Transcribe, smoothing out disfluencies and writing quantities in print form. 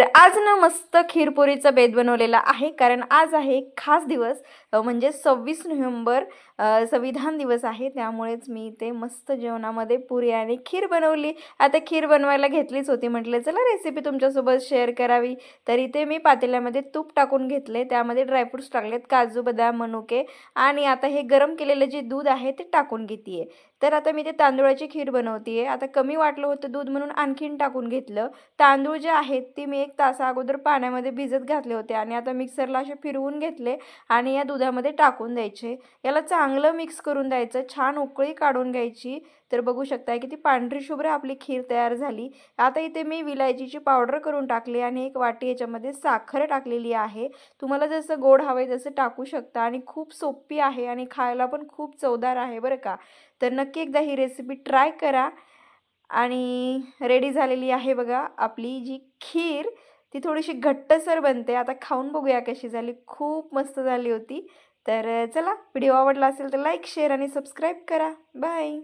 तर आज ना मस्त खीरपुरीचा बेत बनवलेला आहे, कारण आज आहे एक खास दिवस म्हणजे 26 नोव्हेंबर, संविधान दिवस आहे. त्यामुळेच मी ते मस्त जेवणामध्ये पुरी आणि खीर बनवली. आता खीर बनवायला घेतलीच होती, म्हटलं चला रेसिपी तुमच्यासोबत शेअर करावी. तर इथे मी पातेल्यामध्ये तूप टाकून घेतले, त्यामध्ये ड्रायफ्रुट्स टाकलेत, काजू बदाम मनुके, आणि आता हे गरम केलेलं जे दूध आहे ते टाकून घेते. तर आता मी ते तांदूळाची खीर बनवते. आता कमी वाटलं होतं दूध म्हणून आणखीन टाकून घेतलं. तांदूळ जे आहेत ते मी 1 तासा अगोदर पाण्यामध्ये भिजत घातले होते आणि आता मिक्सरला असे फिरवून घेतले आणि या दुधामध्ये टाकून द्यायचे. याला चांगलं मिक्स करून द्यायचं, छान उकळी काढून घ्यायची. तर बघू शकताय किती पांढरी शुभ्र आपली खीर तयार झाली. आता इथे मी विलायचीची पावडर करून टाकली आणि 1 वाटी याच्यामध्ये साखर टाकलेली आहे. तुम्हाला जसं गोड हवं आहे तसं टाकू शकता आणि खूप सोपी आहे आणि खायला पण खूप चवदार आहे बरं का. तर नक्की एकदा ही रेसिपी ट्राय करा. आणि रेडी झालेली आहे बघा आपली जी खीर, ती थोडीशी घट्टसर बनते. आता खाऊन बघूया कशी झाली. खूप मस्त झाली होती. तर चला, व्हिडिओ आवडला असेल तर लाईक, शेअर आणि सबस्क्राईब करा. बाय.